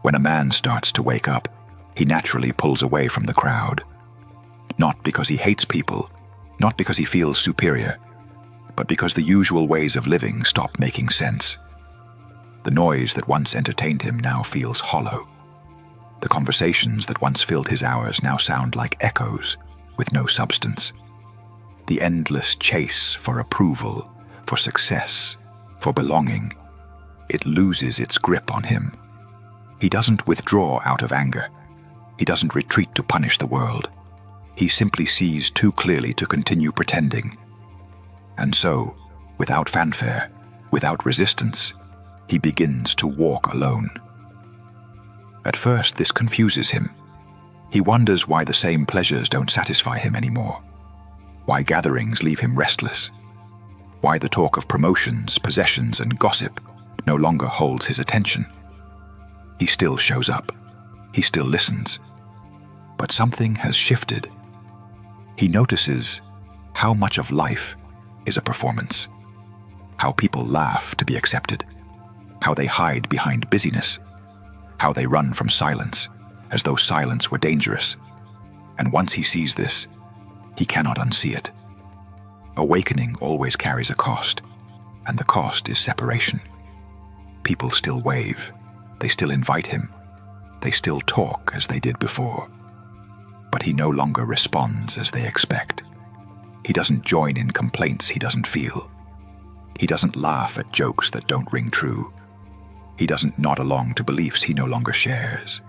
When a man starts to wake up, he naturally pulls away from the crowd. Not because he hates people, not because he feels superior, but because the usual ways of living stop making sense. The noise that once entertained him now feels hollow. The conversations that once filled his hours now sound like echoes with no substance. The endless chase for approval, for success, for belonging, it loses its grip on him. He doesn't withdraw out of anger. He doesn't retreat to punish the world. He simply sees too clearly to continue pretending. And so, without fanfare, without resistance, he begins to walk alone. At first, this confuses him. He wonders why the same pleasures don't satisfy him anymore, why gatherings leave him restless, why the talk of promotions, possessions, and gossip no longer holds his attention. He still shows up. He still listens. But something has shifted. He notices how much of life is a performance, how people laugh to be accepted, how they hide behind busyness, how they run from silence as though silence were dangerous. And once he sees this, he cannot unsee it. Awakening always carries a cost, and the cost is separation. People still wave, they still invite him, they still talk as they did before. But he no longer responds as they expect. He doesn't join in complaints he doesn't feel. He doesn't laugh at jokes that don't ring true. He doesn't nod along to beliefs he no longer shares.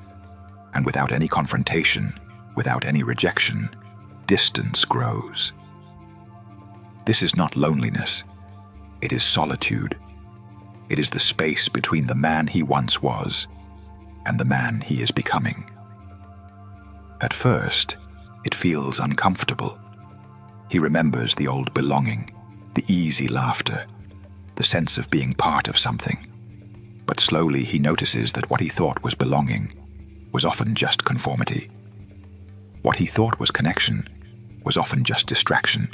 And without any confrontation, without any rejection, distance grows. This is not loneliness. It is solitude. It is the space between the man he once was and the man he is becoming. At first, it feels uncomfortable. He remembers the old belonging, the easy laughter, the sense of being part of something. But slowly he notices that what he thought was belonging was often just conformity. What he thought was connection was often just distraction.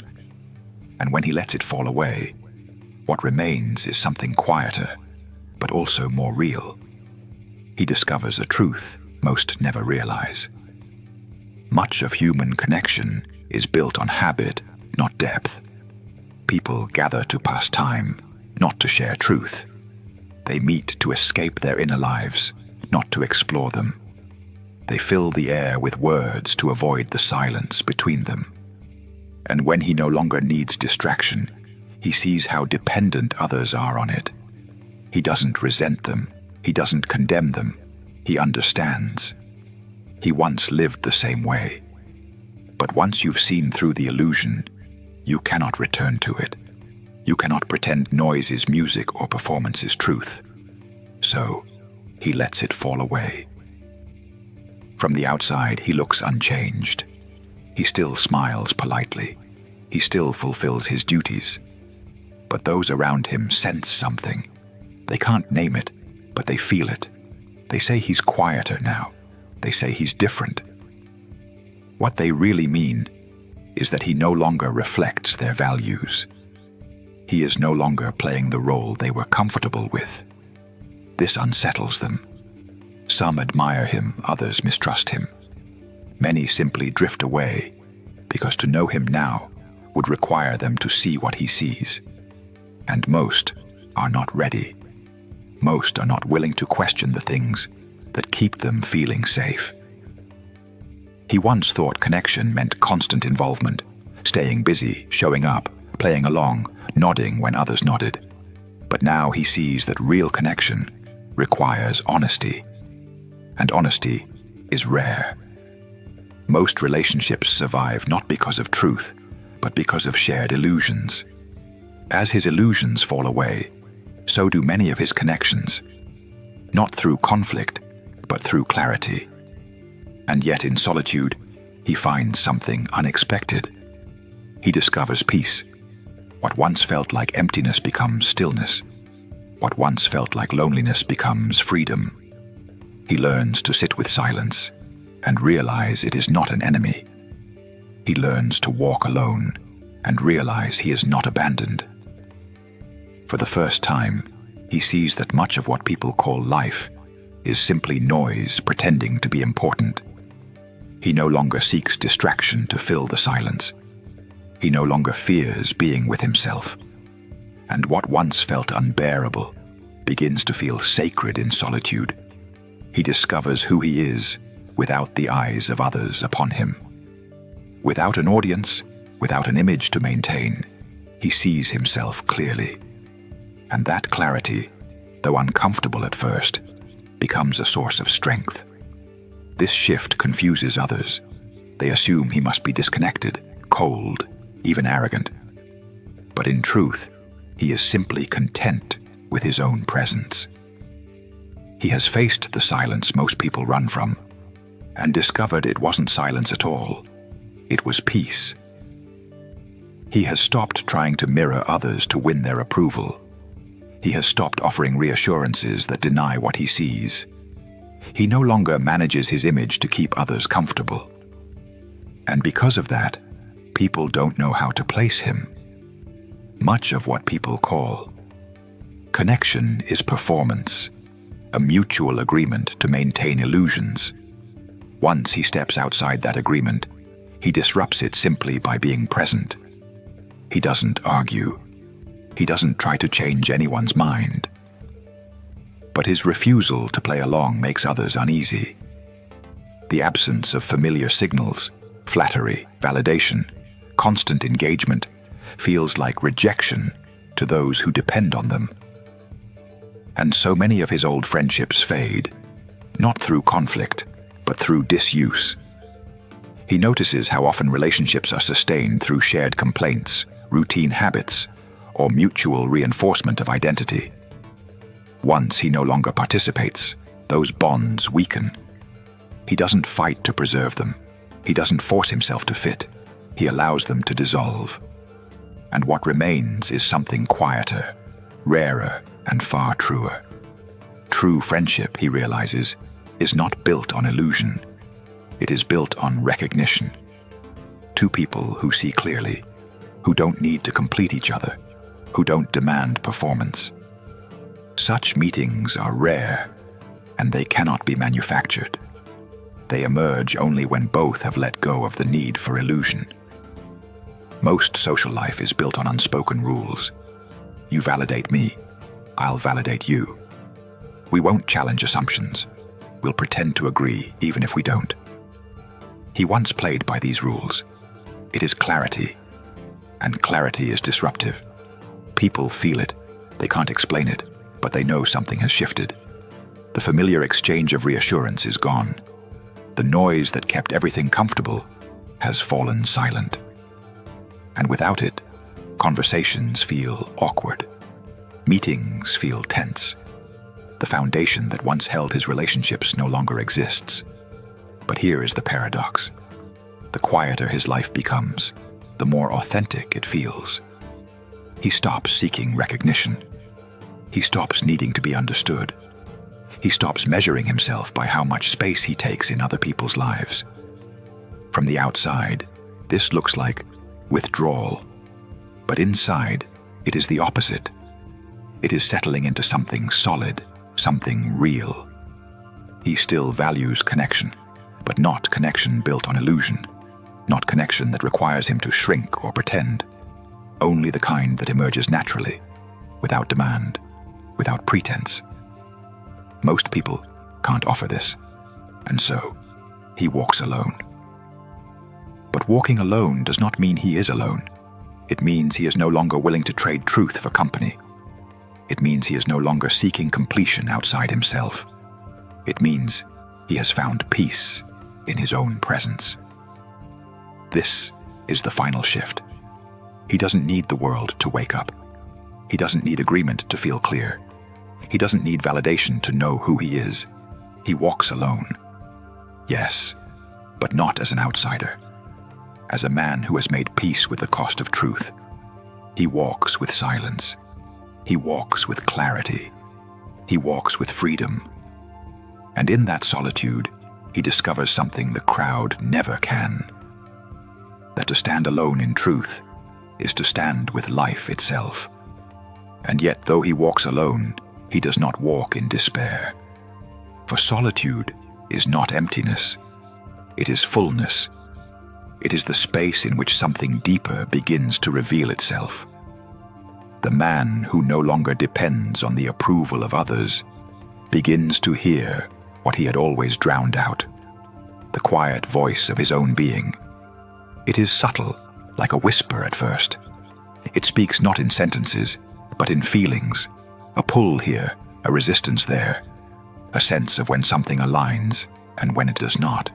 And when he lets it fall away, what remains is something quieter, but also more real. He discovers a truth most never realize. Much of human connection is built on habit, not depth. People gather to pass time, not to share truth. They meet to escape their inner lives, not to explore them. They fill the air with words to avoid the silence between them. And when he no longer needs distraction, he sees how dependent others are on it. He doesn't resent them. He doesn't condemn them. He understands. He once lived the same way. But once you've seen through the illusion, you cannot return to it. You cannot pretend noise is music or performance is truth. So, he lets it fall away. From the outside, he looks unchanged. He still smiles politely. He still fulfills his duties. But those around him sense something. They can't name it, but they feel it. They say he's quieter now. They say he's different. What they really mean is that he no longer reflects their values. He is no longer playing the role they were comfortable with. This unsettles them. Some admire him, others mistrust him. Many simply drift away, because to know him now would require them to see what he sees. And most are not ready. Most are not willing to question the things that keep them feeling safe. He once thought connection meant constant involvement, staying busy, showing up, playing along, nodding when others nodded. But now he sees that real connection requires honesty, and honesty is rare. Most relationships survive not because of truth, but because of shared illusions. As his illusions fall away, so do many of his connections, not through conflict, but through clarity. And yet in solitude, he finds something unexpected. He discovers peace. What once felt like emptiness becomes stillness. What once felt like loneliness becomes freedom. He learns to sit with silence and realize it is not an enemy. He learns to walk alone and realize he is not abandoned. For the first time, he sees that much of what people call life is simply noise pretending to be important. He no longer seeks distraction to fill the silence. He no longer fears being with himself. And what once felt unbearable begins to feel sacred in solitude. He discovers who he is without the eyes of others upon him. Without an audience, without an image to maintain, he sees himself clearly. And that clarity, though uncomfortable at first, becomes a source of strength. This shift confuses others. They assume he must be disconnected, cold, even arrogant. But in truth, he is simply content with his own presence. He has faced the silence most people run from, and discovered it wasn't silence at all. It was peace. He has stopped trying to mirror others to win their approval. He has stopped offering reassurances that deny what he sees. He no longer manages his image to keep others comfortable. And because of that, people don't know how to place him. Much of what people call connection is performance, a mutual agreement to maintain illusions. Once he steps outside that agreement, he disrupts it simply by being present. He doesn't argue. He doesn't try to change anyone's mind. But his refusal to play along makes others uneasy. The absence of familiar signals, flattery, validation, constant engagement, feels like rejection to those who depend on them. And so many of his old friendships fade, not through conflict, but through disuse. He notices how often relationships are sustained through shared complaints, routine habits, or mutual reinforcement of identity. Once he no longer participates, those bonds weaken. He doesn't fight to preserve them. He doesn't force himself to fit. He allows them to dissolve. And what remains is something quieter, rarer, and far truer. True friendship, he realizes, is not built on illusion. It is built on recognition. Two people who see clearly, who don't need to complete each other, who don't demand performance. Such meetings are rare, and they cannot be manufactured. They emerge only when both have let go of the need for illusion. Most social life is built on unspoken rules. You validate me, I'll validate you. We won't challenge assumptions. We'll pretend to agree even if we don't. He once played by these rules. It is clarity, and clarity is disruptive. People feel it. They can't explain it, but they know something has shifted. The familiar exchange of reassurance is gone. The noise that kept everything comfortable has fallen silent. And without it, conversations feel awkward. Meetings feel tense. The foundation that once held his relationships no longer exists. But here is the paradox. The quieter his life becomes, the more authentic it feels. He stops seeking recognition. He stops needing to be understood. He stops measuring himself by how much space he takes in other people's lives. From the outside, this looks like withdrawal. But inside, it is the opposite. It is settling into something solid, something real. He still values connection, but not connection built on illusion. Not connection that requires him to shrink or pretend. Only the kind that emerges naturally, without demand, without pretense. Most people can't offer this, and so he walks alone. But walking alone does not mean he is alone. It means he is no longer willing to trade truth for company. It means he is no longer seeking completion outside himself. It means he has found peace in his own presence. This is the final shift. He doesn't need the world to wake up. He doesn't need agreement to feel clear. He doesn't need validation to know who he is. He walks alone. Yes, but not as an outsider. As a man who has made peace with the cost of truth. He walks with silence. He walks with clarity. He walks with freedom. And in that solitude, he discovers something the crowd never can. That to stand alone in truth is to stand with life itself. And yet, though he walks alone, he does not walk in despair. For solitude is not emptiness. It is fullness. It is the space in which something deeper begins to reveal itself. The man who no longer depends on the approval of others begins to hear what he had always drowned out, the quiet voice of his own being. It is subtle, like a whisper at first. It speaks not in sentences, but in feelings, a pull here, a resistance there, a sense of when something aligns and when it does not.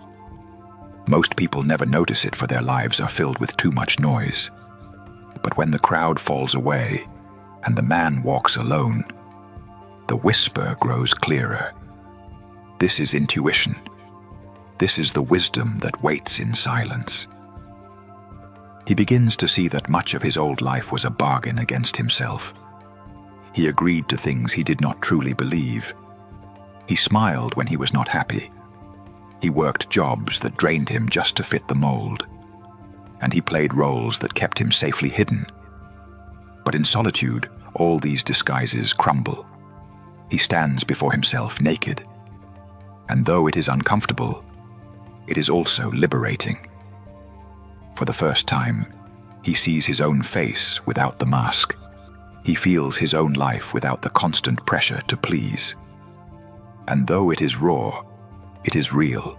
Most people never notice it, for their lives are filled with too much noise. But when the crowd falls away and the man walks alone, the whisper grows clearer. This is intuition. This is the wisdom that waits in silence. He begins to see that much of his old life was a bargain against himself. He agreed to things he did not truly believe. He smiled when he was not happy. He worked jobs that drained him just to fit the mold. And he played roles that kept him safely hidden. But in solitude, all these disguises crumble. He stands before himself naked. And though it is uncomfortable, it is also liberating. For the first time, he sees his own face without the mask. He feels his own life without the constant pressure to please. And though it is raw, it is real.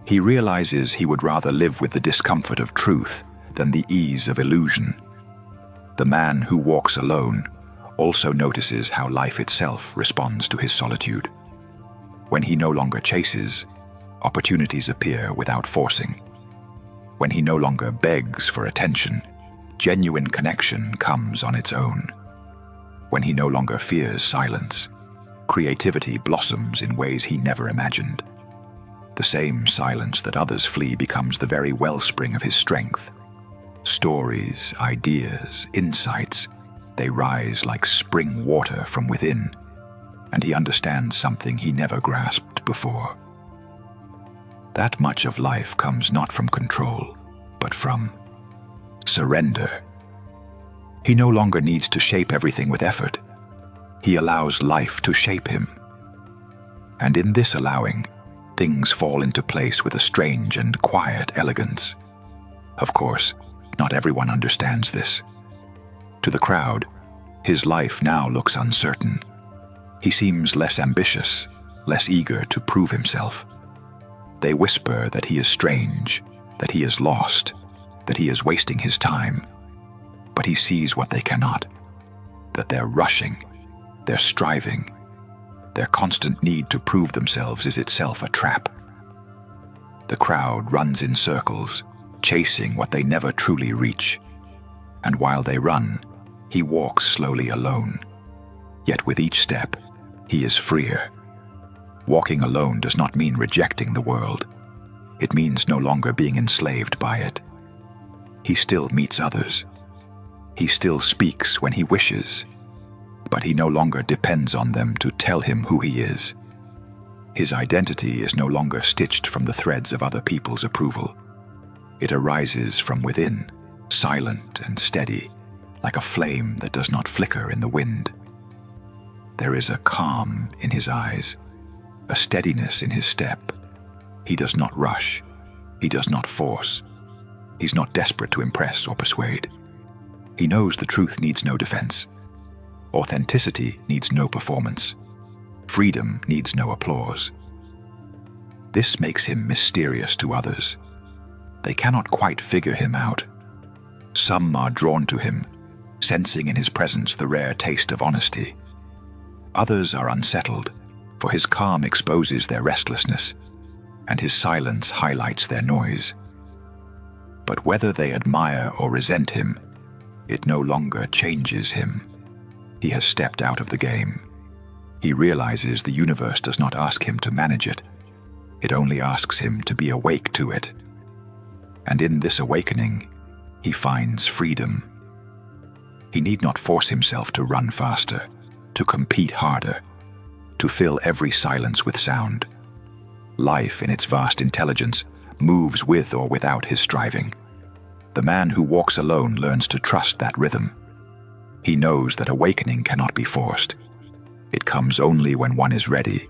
He realizes he would rather live with the discomfort of truth than the ease of illusion. The man who walks alone also notices how life itself responds to his solitude. When he no longer chases, opportunities appear without forcing. When he no longer begs for attention, genuine connection comes on its own. When he no longer fears silence, creativity blossoms in ways he never imagined. The same silence that others flee becomes the very wellspring of his strength. Stories, ideas, insights, they rise like spring water from within, and he understands something he never grasped before. That much of life comes not from control, but from surrender. He no longer needs to shape everything with effort. He allows life to shape him. And in this allowing, things fall into place with a strange and quiet elegance. Of course, not everyone understands this. To the crowd, his life now looks uncertain. He seems less ambitious, less eager to prove himself. They whisper that he is strange, that he is lost, that he is wasting his time. But he sees what they cannot, that they're rushing, they're striving. Their constant need to prove themselves is itself a trap. The crowd runs in circles, chasing what they never truly reach. And while they run, he walks slowly alone. Yet with each step, he is freer. Walking alone does not mean rejecting the world. It means no longer being enslaved by it. He still meets others. He still speaks when he wishes, but he no longer depends on them to tell him who he is. His identity is no longer stitched from the threads of other people's approval. It arises from within, silent and steady, like a flame that does not flicker in the wind. There is a calm in his eyes, a steadiness in his step. He does not rush. He does not force. He's not desperate to impress or persuade. He knows the truth needs no defense. Authenticity needs no performance. Freedom needs no applause. This makes him mysterious to others. They cannot quite figure him out. Some are drawn to him, sensing in his presence the rare taste of honesty. Others are unsettled, for his calm exposes their restlessness, and his silence highlights their noise. But whether they admire or resent him, it no longer changes him. He has stepped out of the game. He realizes the universe does not ask him to manage it. It only asks him to be awake to it. And in this awakening, he finds freedom. He need not force himself to run faster, to compete harder, to fill every silence with sound. Life, in its vast intelligence, moves with or without his striving. The man who walks alone learns to trust that rhythm. He knows that awakening cannot be forced. It comes only when one is ready,